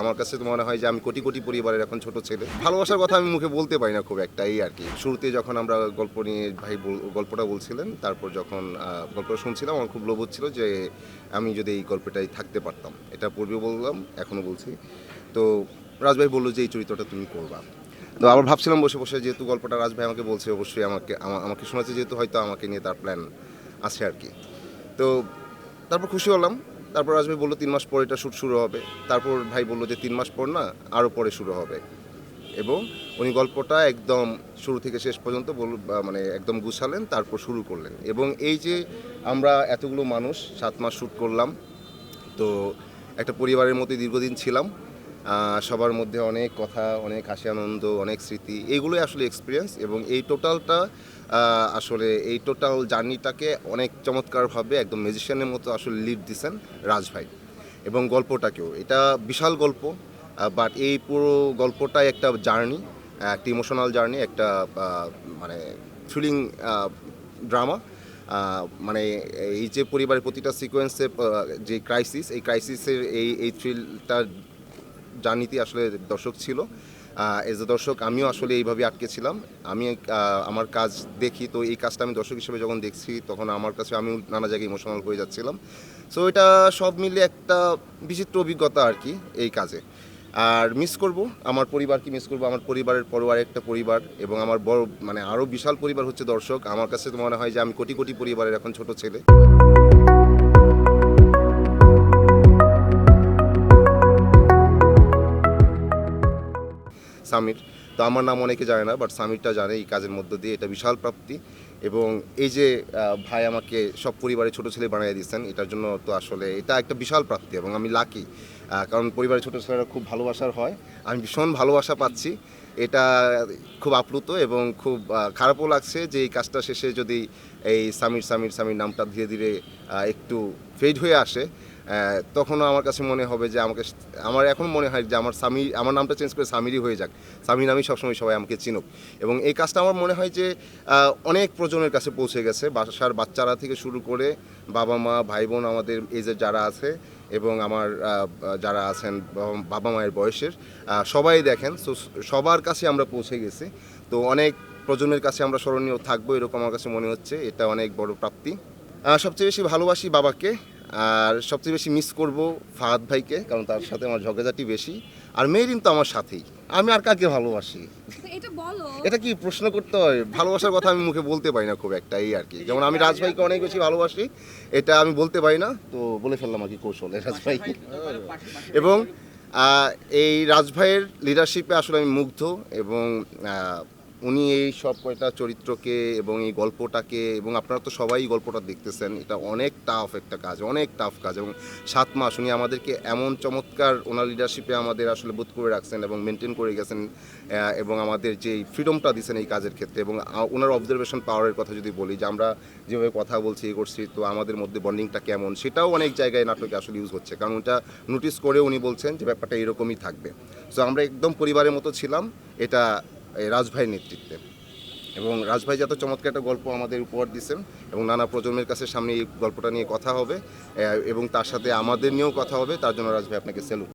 আমার কাছে তো মনে হয় যে আমি কোটি কোটি পরিবারের এখন ছোট ছেলে। ভালোবাসার কথা আমি মুখে বলতে পারি না খুব একটা, এই আর কি। শুরুতে যখন আমরা গল্প নিয়ে ভাই গল্পটা বলছিলেন, তারপর যখন গল্পটা শুনছিলাম আমার খুব লোভ হচ্ছিল যে আমি যদি এই গল্পটাই থাকতে পারতাম। এটা পূর্বে বললাম, এখনও বলছি। তো রাজ ভাই বললো যে এই চরিত্রটা তুমি করবা। তো আবার ভাবছিলাম বসে বসে, যেহেতু গল্পটা রাজ ভাই আমাকে বলছে, অবশ্যই আমাকে শোনাচ্ছে, যেহেতু হয়তো আমাকে নিয়ে তার প্ল্যান আছে আর কি। তো তারপর খুশি হলাম। তারপর রাজভাই বললো 3 মাস পর এটা শ্যুট শুরু হবে। তারপর ভাই বললো যে 3 মাস পর না, আরও পরে শুরু হবে। এবং উনি গল্পটা একদম শুরু থেকে শেষ পর্যন্ত মানে একদম গুছালেন, তারপর শুরু করলেন। এবং এই যে আমরা এতগুলো মানুষ 7 মাস শ্যুট করলাম, তো একটা পরিবারের মধ্যে দীর্ঘদিন ছিলাম। সবার মধ্যে অনেক কথা, অনেক হাসি আনন্দ, অনেক স্মৃতি, এগুলোই আসলে এক্সপিরিয়েন্স। এবং এই টোটালটা আসলে এই টোটাল জার্নিটাকে অনেক চমৎকারভাবে একদম ম্যাজিশিয়ানের মতো আসলে লিড দিছেন রাজ ভাই। এবং গল্পটাকেও, এটা বিশাল গল্প, বাট এই পুরো গল্পটাই একটা জার্নি, একটা ইমোশনাল জার্নি, একটা মানে থ্রিলিং ড্রামা। মানে এই যে পরিবারের প্রতিটা সিকোয়েন্সে যে ক্রাইসিস, এই ক্রাইসিসের এই থ্রিলটা জার্নিতে আসলে দর্শক ছিল। এজ এ দর্শক আমিও আসলে এইভাবে আটকে ছিলাম। আমি আমার কাজ দেখি, তো এই কাজটা আমি দর্শক হিসেবে যখন দেখছি, তখন আমার কাছে আমিও নানা জায়গায় ইমোশনাল হয়ে যাচ্ছিলাম। সো এটা সব মিলে একটা বিচিত্র অভিজ্ঞতা আর কি এই কাজে। আর মিস করব, আমার পরিবারকে মিস করব, আমার পরিবারের পরও আরেকটা পরিবার, এবং আমার বড় মানে আরও বিশাল পরিবার হচ্ছে দর্শক। আমার কাছে তো মনে হয় যে আমি কোটি কোটি পরিবারের এখন ছোট ছেলে। সামির, তো আমার নাম অনেকে জানে না, বাট সামিরটা জানে এই কাজের মধ্য দিয়ে। এটা বিশাল প্রাপ্তি। এবং এই যে ভাই আমাকে সব পরিবারের ছোট ছেলে বানিয়ে দিয়েছেন, এটার জন্য তো আসলে এটা একটা বিশাল প্রাপ্তি, এবং আমি লাকি। কারণ পরিবারের ছোট ছেলেরা খুব ভালোবাসার হয়, আমি ভীষণ ভালোবাসা পাচ্ছি। এটা খুব আপ্লুত, এবং খুব খারাপও লাগছে যে এই কাজটা শেষে যদি এই সামির সামির সামির নামটা ধীরে ধীরে একটু ফেড হয়ে আসে, তখনও আমার কাছে মনে হবে যে আমার এখন মনে হয় যে আমার নামটা চেঞ্জ করে সামিরই হয়ে যাক। সামির নামই সবসময় সবাই আমাকে চিনুক। এবং এই কাজটা আমার মনে হয় যে অনেক প্রজন্মের কাছে পৌঁছে গেছে, বাসার বাচ্চারা থেকে শুরু করে বাবা মা ভাই বোন আমাদের এজের যারা আছে, এবং আমার যারা আছেন বাবা মায়ের বয়সের, সবাই দেখেন। সো সবার কাছে আমরা পৌঁছে গেছি। তো অনেক প্রজন্মের কাছে আমরা স্মরণীয় থাকবো, এরকম আমার কাছে মনে হচ্ছে। এটা অনেক বড় প্রাপ্তি। সবচেয়ে বেশি ভালোবাসি বাবাকে, আর সবচেয়ে বেশি মিস করব ফাহাদ ভাইকে, কারণ তার সাথে আমার ঝগড়াঝাটি বেশি। আর মেরিন তো আমার সাথেই, আমি আর কাকে ভালোবাসি? এটা বলো। এটা কি প্রশ্ন করতে হয়? ভালোবাসার কথা আমি মুখে বলতে পারি না খুব একটা, এই আর কি। যেমন আমি রাজ ভাইকে অনেক বেশি ভালোবাসি, এটা আমি বলতে পারি না, তো বলে ফেললাম আর কি কৌশলে রাজ ভাই। এবং এই রাজ ভাইয়ের লিডারশিপে আসলে আমি মুগ্ধ। এবং উনি এই সব কয়টা চরিত্রকে এবং এই গল্পটাকে, এবং আপনারা তো সবাই গল্পটা দেখতেছেন, এটা অনেক টাফ একটা কাজ, অনেক টাফ কাজ। এবং 7 মাস উনি আমাদেরকে এমন চমৎকার ওনার লিডারশিপে আমাদের আসলে বোধ করে রাখছেন এবং মেনটেন করে গেছেন, এবং আমাদের যেই ফ্রিডমটা দিয়েছেন এই কাজের ক্ষেত্রে। এবং ওনার অবজারভেশন পাওয়ারের কথা যদি বলি, যে আমরা যেভাবে কথা বলছি এ করছি, তো আমাদের মধ্যে বন্ডিংটা কেমন, সেটাও অনেক জায়গায় নাটকে আসলে ইউজ হচ্ছে। কারণ ওটা নোটিস করে উনি বলছেন যে ব্যাপারটা এরকমই থাকবে। সো আমরা একদম পরিবারের মতো ছিলাম, এটা রাজভাইয়ের নেতৃত্বে। এবং রাজভাই যত চমৎকার একটা গল্প আমাদের উপহার দিচ্ছেন, এবং নানা প্রজন্মের কাছে সামনে এই গল্পটা নিয়ে কথা হবে, এবং তার সাথে আমাদের নিয়েও কথা হবে। তার জন্য রাজভাই আপনাকে স্যালুট।